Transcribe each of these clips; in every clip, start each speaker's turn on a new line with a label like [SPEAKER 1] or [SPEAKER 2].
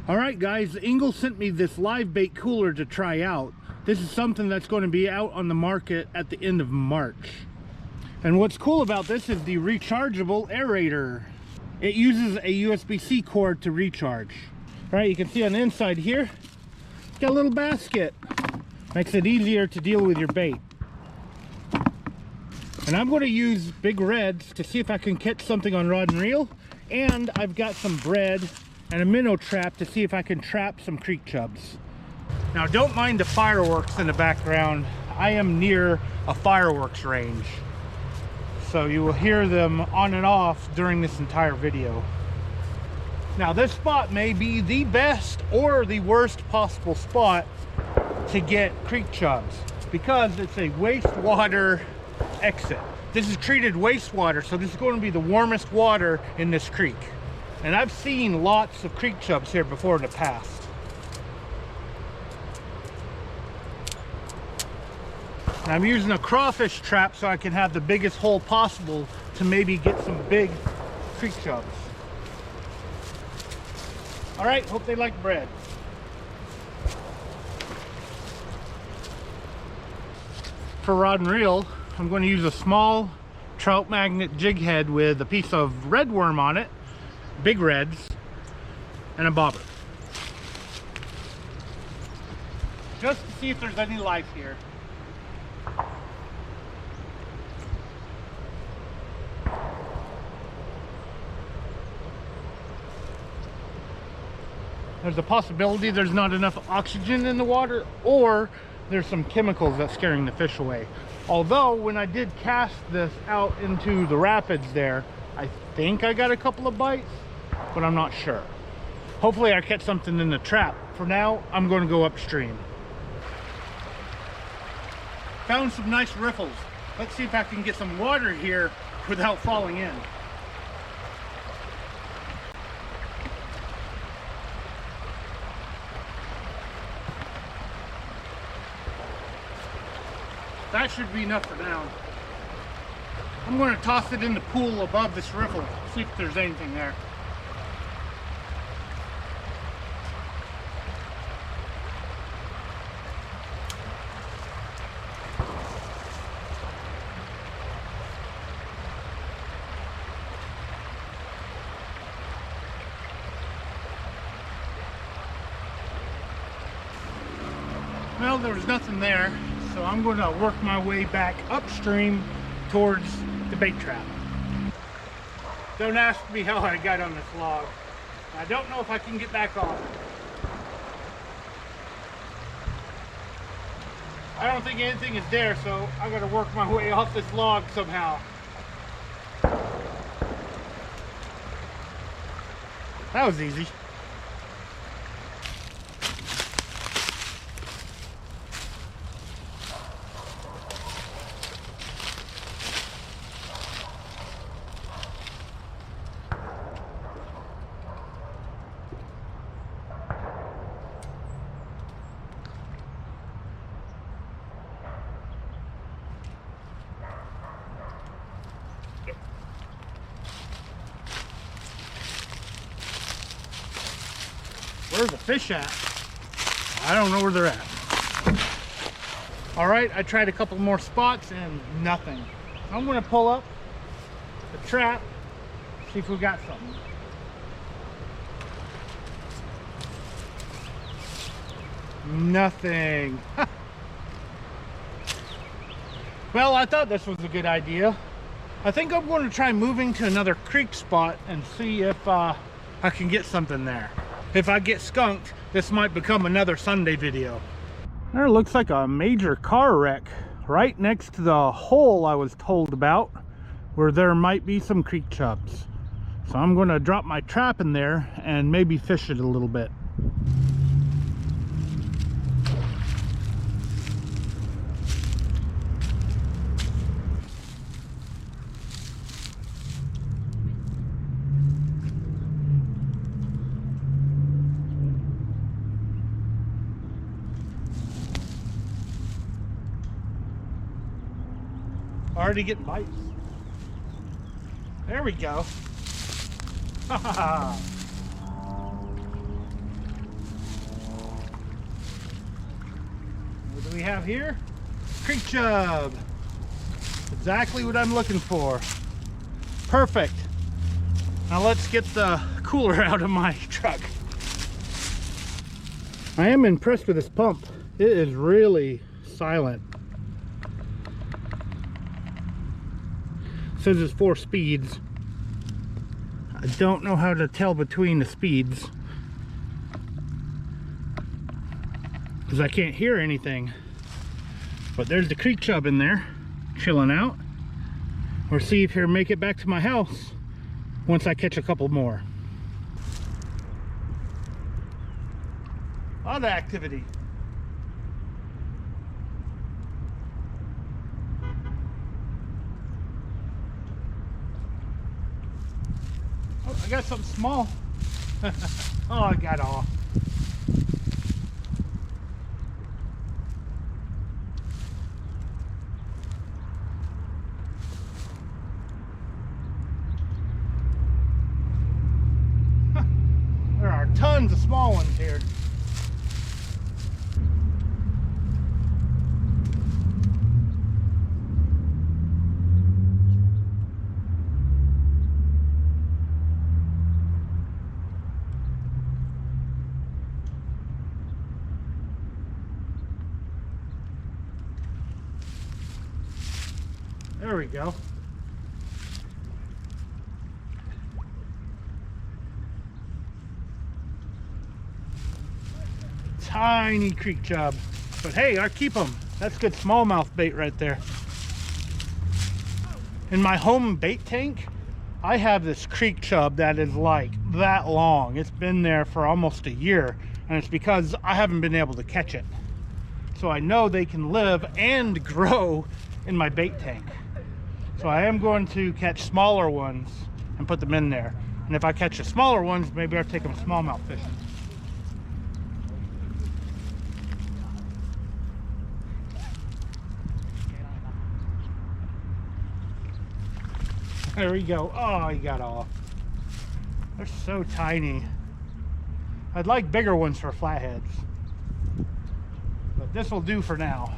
[SPEAKER 1] Alright guys, Engle sent me this live bait cooler to try out. This is something that's going to be out on the market at the end of March. And what's cool about this is the rechargeable aerator. It uses a USB-C cord to recharge. Alright, you can see on the inside here, it's got a little basket. Makes it easier to deal with your bait. And I'm going to use big reds to see if I can catch something on rod and reel. And I've got some bread and a minnow trap to see if I can trap some creek chubs. Now don't mind the fireworks in the background. I am near a fireworks range, so you will hear them on and off during this entire video. Now this spot may be the best or the worst possible spot to get creek chubs because it's a wastewater exit. This is treated wastewater, so this is going to be the warmest water in this creek. And I've seen lots of creek chubs here before in the past. And I'm using a crawfish trap so I can have the biggest hole possible to maybe get some big creek chubs. All right, hope they like bread. For rod and reel, I'm going to use a small trout magnet jig head with a piece of red worm on it, big reds, and a bobber. Just to see if there's any life here. There's a possibility there's not enough oxygen in the water, or there's some chemicals that's scaring the fish away. Although when I did cast this out into the rapids there, I think I got a couple of bites, but I'm not sure. Hopefully I catch something in the trap. For now, I'm going to go upstream. Found some nice riffles. Let's see if I can get some water here without falling in. That should be enough for now. I'm going to toss it in the pool above this riffle, see if there's anything there. Well, there was nothing there. So I'm going to work my way back upstream towards the bait trap. Don't ask me how I got on this log. I don't know if I can get back on. I don't think anything is there, so I got to work my way off this log somehow. That was easy. Where's the fish at? I don't know where they're at. All right, I tried a couple more spots and nothing. I'm gonna pull up the trap, see if we got something. Nothing. Well, I thought this was a good idea. I think I'm going to try moving to another creek spot and see if I can get something there. If I get skunked, this might become another Sunday video. There looks like a major car wreck right next to the hole I was told about, where there might be some creek chubs. So I'm going to drop my trap in there and maybe fish it a little bit. Already getting bites. There we go. we have here? Creek chub. Exactly what I'm looking for. Perfect. Now let's get the cooler out of my truck. I am impressed with this pump. It is really silent. It says it's 4 speeds. I don't know how to tell between the speeds because I can't hear anything. But there's the creek chub in there, chilling out. We'll see if he'll make it back to my house once I catch a couple more. A lot of activity. Oh, I got something small. Oh, I got off. There are tons of small ones here. There we go. Tiny creek chub, but hey, I keep them. That's good smallmouth bait right there. In my home bait tank, I have this creek chub that is like that long. It's been there for almost a year, and it's because I haven't been able to catch it. So I know they can live and grow in my bait tank. So I am going to catch smaller ones and put them in there. And if I catch the smaller ones, maybe I'll take them smallmouth fishing. There we go. Oh, he got off. They're so tiny. I'd like bigger ones for flatheads, but this will do for now.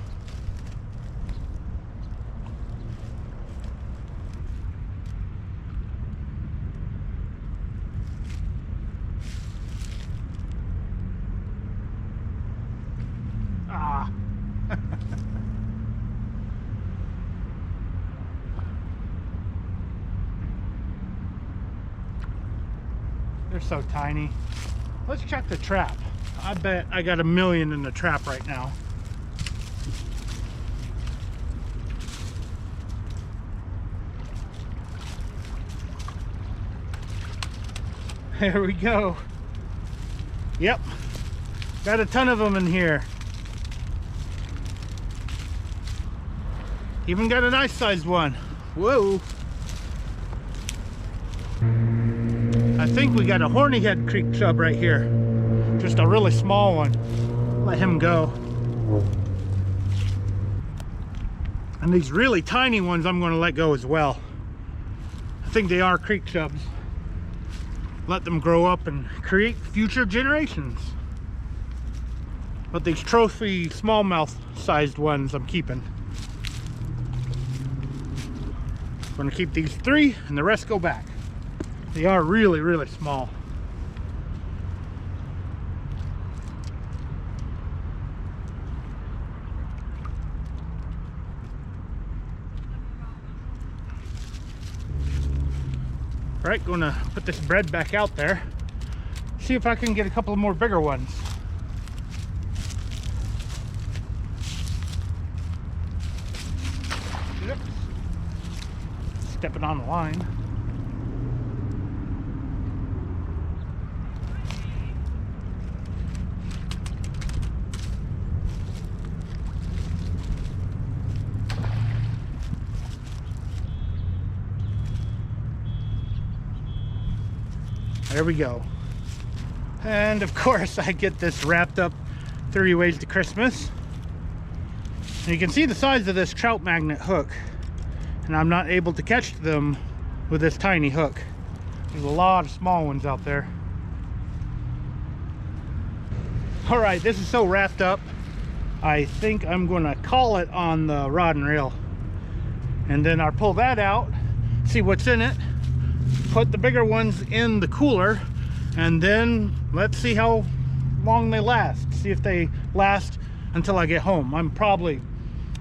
[SPEAKER 1] Ah. They're so tiny. Let's check the trap. I bet I got 1 million in the trap right now. There we go. Yep, got a ton of them in here. Even got a nice sized one. Whoa. I think we got a horny head creek chub right here. Just a really small one. Let him go. And these really tiny ones I'm going to let go as well. I think they are creek chubs. Let them grow up and create future generations. But these trophy smallmouth sized ones I'm keeping. I'm going to keep these 3 and the rest go back. They are really, really small. All right, gonna put this bread back out there. See if I can get a couple more bigger ones. Oops. Stepping on the line. There we go. And of course I get this wrapped up 30 ways to Christmas. And you can see the size of this trout magnet hook. And I'm not able to catch them with this tiny hook. There's a lot of small ones out there. All right, this is so wrapped up. I think I'm gonna call it on the rod and reel. And then I'll pull that out, see what's in it, put the bigger ones in the cooler, and then let's see how long they last. See if they last until I get home. I'm probably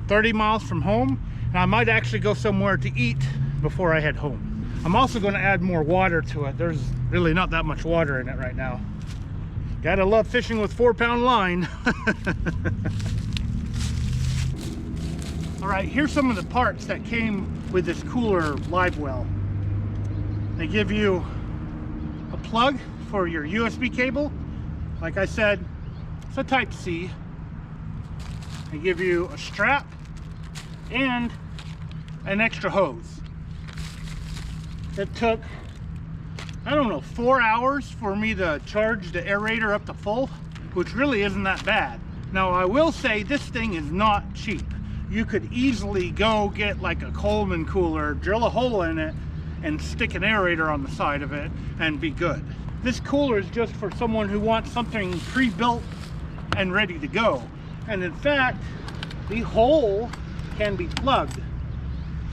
[SPEAKER 1] 30 miles from home, and I might actually go somewhere to eat before I head home. I'm also going to add more water to it. There's really not that much water in it right now. Gotta love fishing with 4-pound line. All right, here's some of the parts that came with this cooler live well. They give you a plug for your USB cable. Like I said, it's a Type-C. They give you a strap and an extra hose. It took, I don't know, 4 hours for me to charge the aerator up to full, which really isn't that bad. Now I will say this thing is not cheap. You could easily go get like a Coleman cooler, drill a hole in it, and stick an aerator on the side of it and be good. This cooler is just for someone who wants something pre-built and ready to go. And in fact, the hole can be plugged,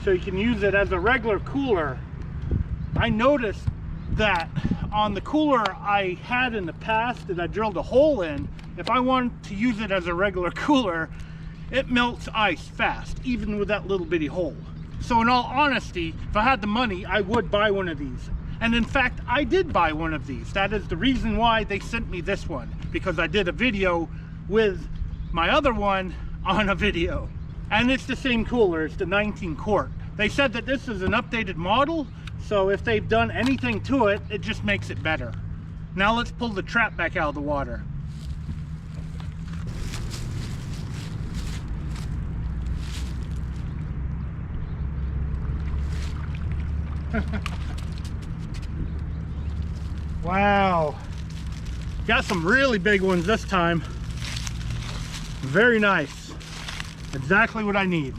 [SPEAKER 1] so you can use it as a regular cooler. I noticed that on the cooler I had in the past that I drilled a hole in, if I wanted to use it as a regular cooler, it melts ice fast, even with that little bitty hole. So in all honesty, if I had the money, I would buy one of these. And in fact, I did buy one of these. That is the reason why they sent me this one, because I did a video with my other one on a video. And it's the same cooler, it's the 19 quart. They said that this is an updated model, so if they've done anything to it, it just makes it better. Now let's pull the trap back out of the water. Wow, got some really big ones this time. Very nice, exactly what I need.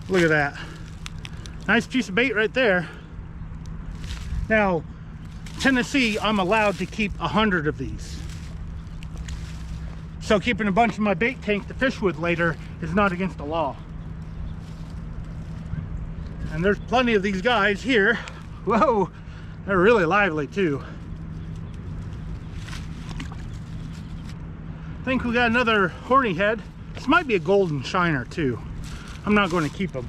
[SPEAKER 1] Look at that. Nice piece of bait right there. Now, Tennessee, I'm allowed to keep 100 of these. So keeping a bunch in my bait tank to fish with later is not against the law. And there's plenty of these guys here. Whoa, they're really lively too. I think we got another horny head. This might be a golden shiner too. I'm not going to keep them.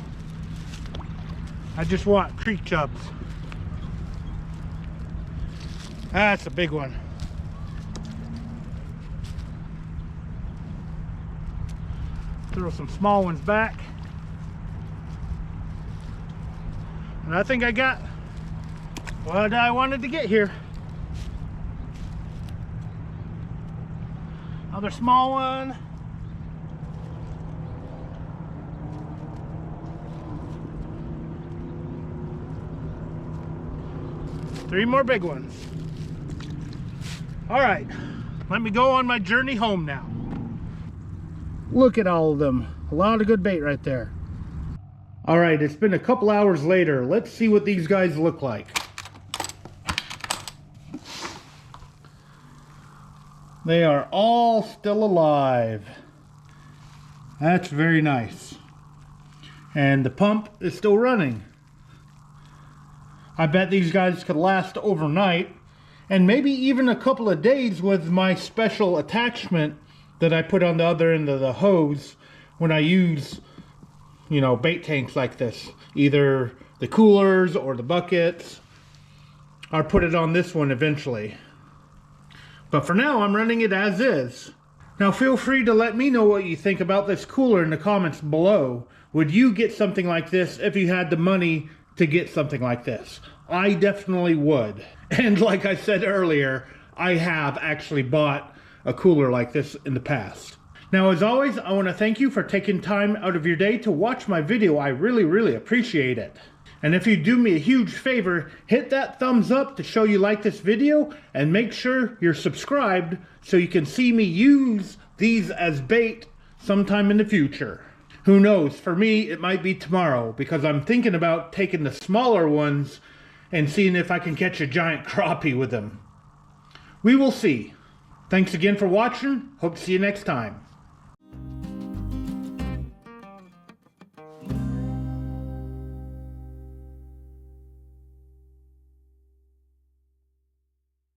[SPEAKER 1] I just want Creek Chubs. That's a big one. Throw some small ones back. And I think I got what I wanted to get here. Another small one. Three more big ones. All right, let me go on my journey home now. Look at all of them. A lot of good bait right there. All right, it's been a couple hours later. Let's see what these guys look like. They are all still alive. That's very nice. And the pump is still running. I bet these guys could last overnight and maybe even a couple of days with my special attachment that I put on the other end of the hose when I use, you know, bait tanks like this. Either the coolers or the buckets. I'll put it on this one eventually. But for now, I'm running it as is. Now feel free to let me know what you think about this cooler in the comments below. Would you get something like this if you had the money to get something like this? I definitely would. And like I said earlier, I have actually bought a cooler like this in the past. Now, as always, I want to thank you for taking time out of your day to watch my video. I really, really appreciate it. And if you do me a huge favor, hit that thumbs up to show you like this video, and make sure you're subscribed so you can see me use these as bait sometime in the future. Who knows, for me it might be tomorrow, because I'm thinking about taking the smaller ones and seeing if I can catch a giant crappie with them. We will see. Thanks again for watching. Hope to see you next time.